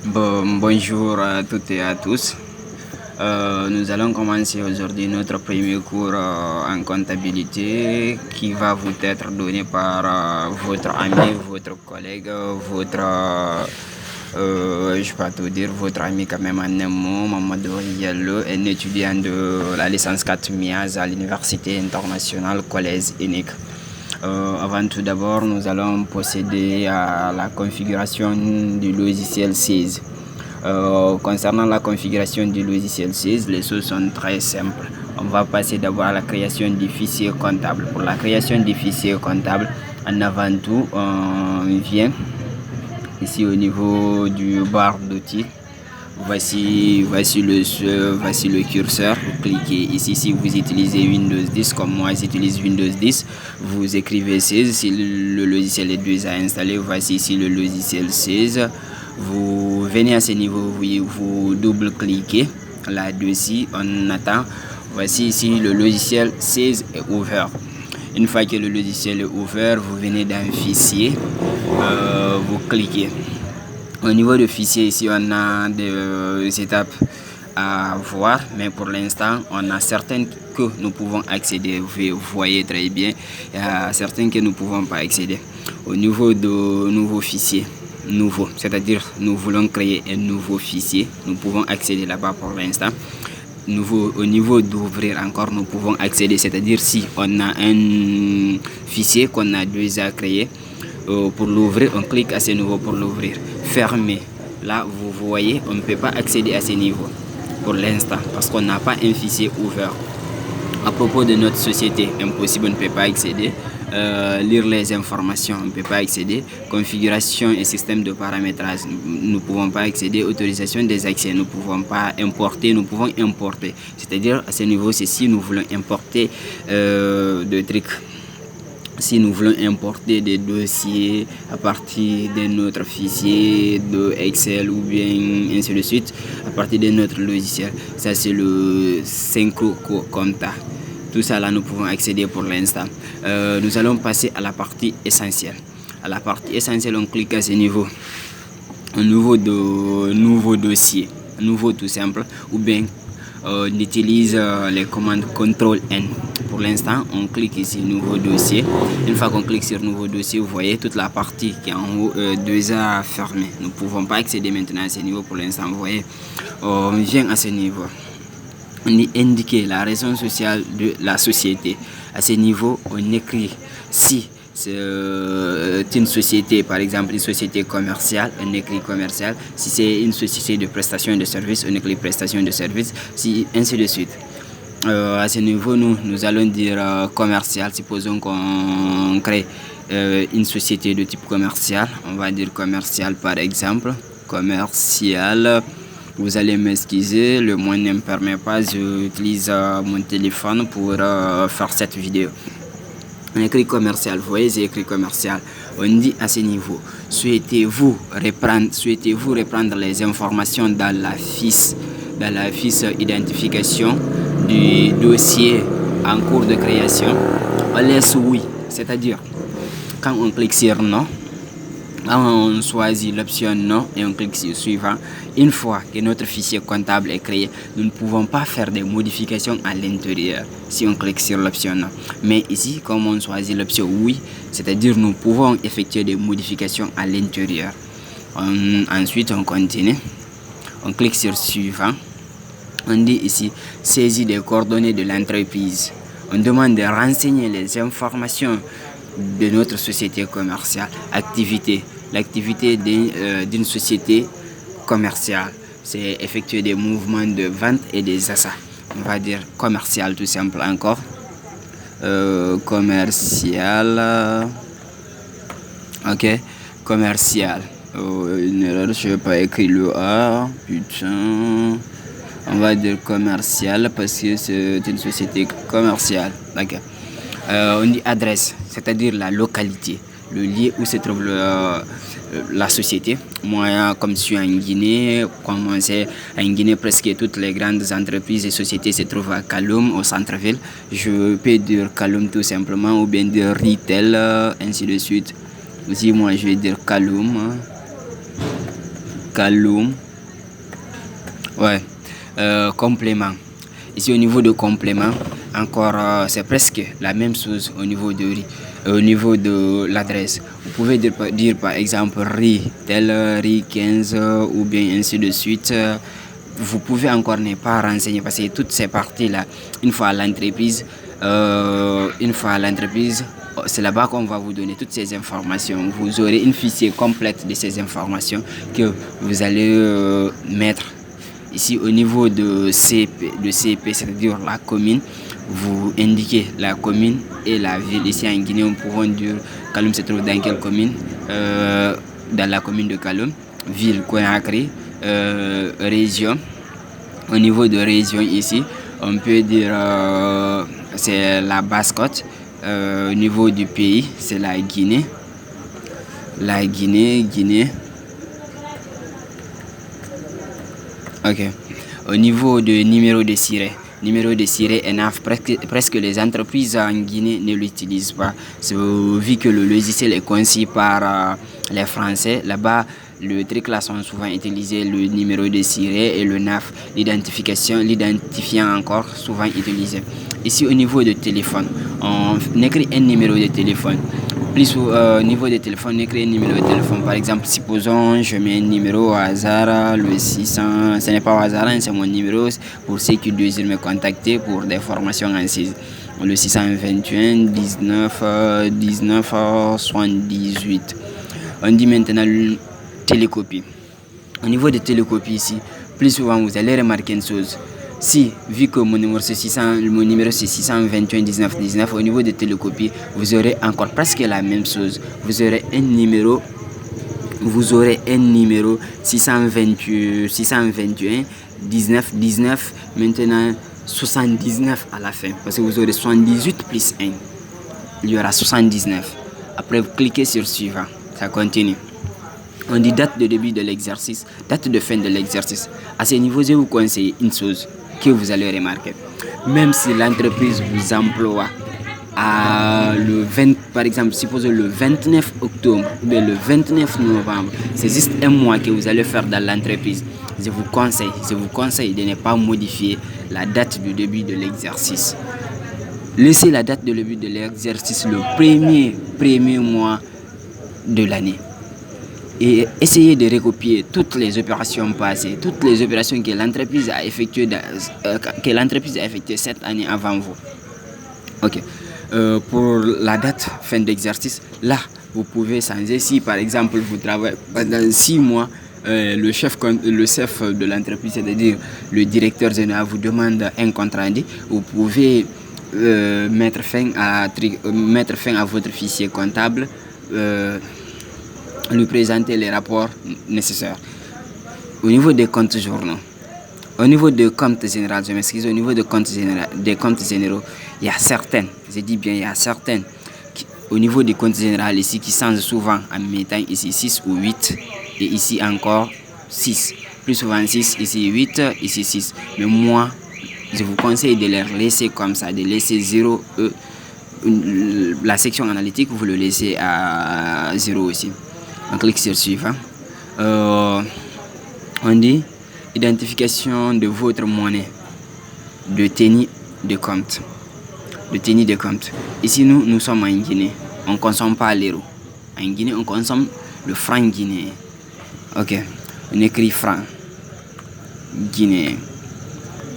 Bonjour à toutes et à tous. Nous allons commencer aujourd'hui notre premier cours en comptabilité qui va vous être donné par votre ami, votre collègue, je peux tout dire, votre ami quand même en un mot, Mamadou Yallo, un étudiant de la licence 4 MIAZ à l'Université internationale Collège Unique. Avant tout d'abord, nous allons procéder à la configuration du logiciel 16. Concernant la configuration du logiciel 16, les choses sont très simples. On va passer d'abord à la création du fichier comptable. Pour la création du fichier comptable, en avant tout, on vient ici au niveau du bar d'outils. Voici le curseur. Vous cliquez ici si vous utilisez Windows 10 comme moi j'utilise Windows 10. Vous écrivez 16 si le logiciel est déjà installé. Voici ici le logiciel 16. Vous venez à ce niveau, vous double-cliquez là-dessus. On attend. Voici ici le logiciel 16 est ouvert. Une fois que le logiciel est ouvert, vous venez d'un fichier. Vous cliquez. Au niveau du fichier, ici, on a des étapes à voir, mais pour l'instant, on a certaines que nous pouvons accéder. Vous voyez très bien, il y a certaines que nous ne pouvons pas accéder. Au niveau de nouveau fichier, nouveau, c'est-à-dire nous voulons créer un nouveau fichier, nous pouvons accéder là-bas pour l'instant. Au niveau d'ouvrir encore, nous pouvons accéder, c'est-à-dire si on a un fichier qu'on a déjà créé, pour l'ouvrir, on clique à ce niveau pour l'ouvrir. Fermer. Là, vous voyez, on ne peut pas accéder à ce niveau pour l'instant parce qu'on n'a pas un fichier ouvert. À propos de notre société, impossible, on ne peut pas accéder. Lire les informations, on ne peut pas accéder. Configuration et système de paramétrage, nous ne pouvons pas accéder. Autorisation des accès, nous ne pouvons pas importer. Nous pouvons importer. C'est-à-dire, à ce niveau, c'est si nous voulons importer des trucs. Si nous voulons importer des dossiers à partir de notre fichier de Excel ou bien ainsi de suite, à partir de notre logiciel, ça c'est le Synchro Compta. Tout ça là, nous pouvons accéder pour l'instant. Nous allons passer à la partie essentielle. À la partie essentielle, on clique à ce niveau. Un nouveau dossier, nouveau tout simple, ou bien on utilise les commandes CTRL-N. Pour l'instant, on clique ici nouveau dossier. Une fois qu'on clique sur nouveau dossier, vous voyez toute la partie qui est en haut déjà fermée. Nous ne pouvons pas accéder maintenant à ce niveau pour l'instant. Vous voyez, on vient à ce niveau. On y indique la raison sociale de la société. À ce niveau, on écrit si c'est une société, par exemple une société commerciale, on écrit commercial. Si c'est une société de prestation de services, on écrit prestation de services, ainsi de suite. À ce niveau, nous allons dire commercial. Supposons qu'on crée une société de type commercial. On va dire commercial par exemple. Commercial. Vous allez m'excuser, le moyen ne me permet pas. J'utilise mon téléphone pour faire cette vidéo. On écrit commercial, vous voyez, j'ai écrit commercial. On dit à ce niveau, souhaitez-vous reprendre les informations dans la fiche identification du dossier en cours de création. On laisse oui, c'est-à-dire quand on clique sur non, quand on choisit l'option non et on clique sur suivant, une fois que notre fichier comptable est créé, nous ne pouvons pas faire des modifications à l'intérieur si on clique sur l'option non. Mais ici, comme on choisit l'option oui, c'est-à-dire nous pouvons effectuer des modifications à l'intérieur. Ensuite, on continue. On clique sur suivant. On dit ici saisie des coordonnées de l'entreprise. On demande de renseigner les informations de notre société commerciale. Activité. L'activité d'une société commerciale, c'est effectuer des mouvements de vente et des achats. On va dire commercial tout simple encore. Commercial. Ok. Commercial. Une erreur, je n'ai pas écrit le A. Putain. On va dire commercial parce que c'est une société commerciale. D'accord. On dit adresse, c'est-à-dire la localité, le lieu où se trouve la société. Moi, comme je suis en Guinée, comme on sait, en Guinée, presque toutes les grandes entreprises et sociétés se trouvent à Kaloum, au centre-ville. Je peux dire Kaloum tout simplement, ou bien dire Retail, ainsi de suite. Aussi, moi, je vais dire Kaloum. Kaloum. Ouais. Complément. Ici, au niveau de complément, encore, c'est presque la même chose au niveau de l'adresse. Vous pouvez dire par exemple riz, tel riz 15 ou bien ainsi de suite. Vous pouvez encore ne pas renseigner parce que toutes ces parties-là, une fois à l'entreprise, c'est là-bas qu'on va vous donner toutes ces informations. Vous aurez une fichier complète de ces informations que vous allez mettre ici au niveau de CP, c'est-à-dire la commune. Vous indiquez la commune et la ville. Ici en Guinée, on peut dire Kaloum se trouve dans quelle commune? Dans la commune de Kaloum. Ville Conakry. Région. Au niveau de région ici, on peut dire c'est la Basse-Côte. Au niveau du pays, c'est la Guinée. La Guinée. Ok. Au niveau de numéro de siret. Numéro de siret ENAF, presque les entreprises en Guinée ne l'utilisent pas. Vu que le logiciel est conçu par les Français, là-bas, le truc là sont souvent utilisés, le numéro de siret et le NAF, l'identifiant encore souvent utilisé. Ici au niveau de téléphone, on écrit un numéro de téléphone. Plus au niveau de téléphone, on écrit un numéro de téléphone. Par exemple, supposons je mets un numéro au hasard, le 600, ce n'est pas au hasard, c'est mon numéro pour ceux qui désirent me contacter pour des formations en 6. Le 621 19 78. On dit maintenant télécopie. Au niveau de télécopie ici, plus souvent vous allez remarquer une chose. Si, vu que mon numéro c'est 621 19 19, au niveau de télécopie, vous aurez encore presque la même chose. Vous aurez un numéro 621 19 19, maintenant 79 à la fin. Parce que vous aurez 78 plus 1. Il y aura 79. Après, vous cliquez sur suivant. Ça continue. On dit date de début de l'exercice, date de fin de l'exercice. À ce niveau, je vous conseille une chose que vous allez remarquer. Même si l'entreprise vous emploie par exemple, supposons le 29 octobre ou le 29 novembre, c'est juste un mois que vous allez faire dans l'entreprise. Je vous conseille de ne pas modifier la date du début de l'exercice. Laissez la date de début de l'exercice le premier mois de l'année. Et essayez de recopier toutes les opérations passées, toutes les opérations que l'entreprise a effectuées cette année avant vous. Ok. Pour la date fin d'exercice, là, vous pouvez changer. Si par exemple vous travaillez pendant 6 mois, le chef de l'entreprise, c'est-à-dire le directeur général, vous demande un compte rendu, vous pouvez mettre fin à votre fichier comptable, lui présenter les rapports nécessaires. Au niveau des comptes journaux, au niveau de comptes généraux, au niveau des comptes généraux, il y a certaines, au niveau des comptes généraux ici qui changent souvent en mettant ici 6 ou 8 et ici encore 6. Plus souvent 6, ici 8, ici 6. Mais moi, je vous conseille de les laisser comme ça, de laisser 0. La section analytique, vous le laissez à 0 aussi. On clique sur suivant. On dit identification de votre monnaie de tenue de compte. Ici, nous sommes en Guinée. On ne consomme pas l'euro. En Guinée, on consomme le franc guinéen. Ok. On écrit franc guinéen.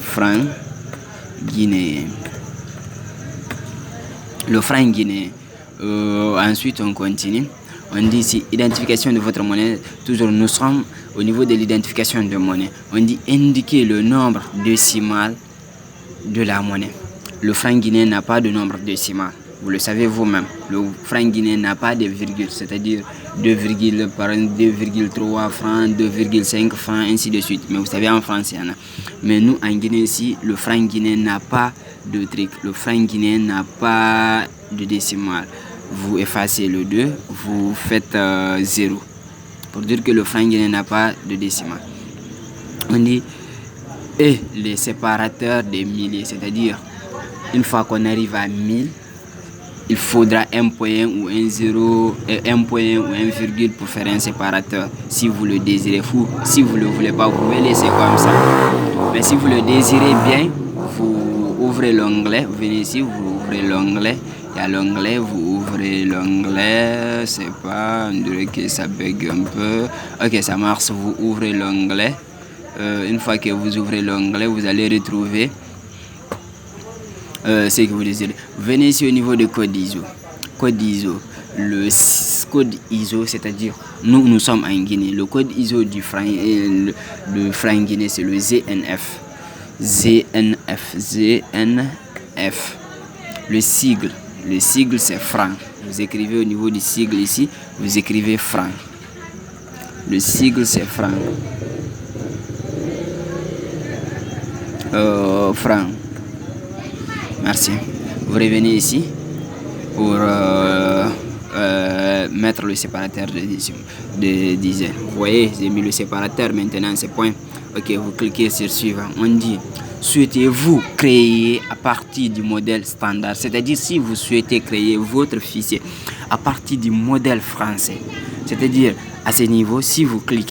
Franc guinéen. Le franc guinéen. Ensuite, on continue. On dit ici identification de votre monnaie. Toujours, nous sommes au niveau de l'identification de monnaie. On dit indiquer le nombre décimal de la monnaie. Le franc guinéen n'a pas de nombre décimal. Vous le savez vous-même. Le franc guinéen n'a pas de virgule, c'est-à-dire 2,3 francs, 2,5 francs, ainsi de suite. Mais vous savez, en France, il y en a. Mais nous, en Guinée, ici, le franc guinéen n'a pas de truc. Le franc guinéen n'a pas de décimal. Vous effacez le 2, vous faites 0. Pour dire que le franc guinéen n'a pas de décimal. On dit et les séparateurs des milliers, c'est-à-dire une fois qu'on arrive à 1000, il faudra un point ou un zéro, un point ou un virgule pour faire un séparateur. Si vous le désirez, si vous ne le voulez pas, vous pouvez laisser comme ça. Mais si vous le désirez bien, vous ouvrez l'onglet, vous venez ici, vous ouvrez l'onglet. Il y a l'onglet, vous ouvrez l'onglet. C'est pas, on dirait que ça bug un peu. Ok, ça marche, vous ouvrez l'onglet. Une fois que vous ouvrez l'onglet, vous allez retrouver ce que vous désirez. Venez ici au niveau de code ISO. Code ISO. Le code ISO, c'est-à-dire nous sommes en Guinée. Le code ISO du franc, le franc guinéen, c'est le ZNF. ZNF. Le sigle c'est franc. Vous écrivez au niveau du sigle ici, vous écrivez franc. Le sigle c'est franc. Franc. Merci. Vous revenez ici pour mettre le séparateur de dizaines. Vous voyez, j'ai mis le séparateur, maintenant c'est point. Ok, vous cliquez sur suivant. On dit, souhaitez-vous créer à partir du modèle standard? C'est-à-dire si vous souhaitez créer votre fichier à partir du modèle français. C'est-à-dire à ce niveau, si vous cliquez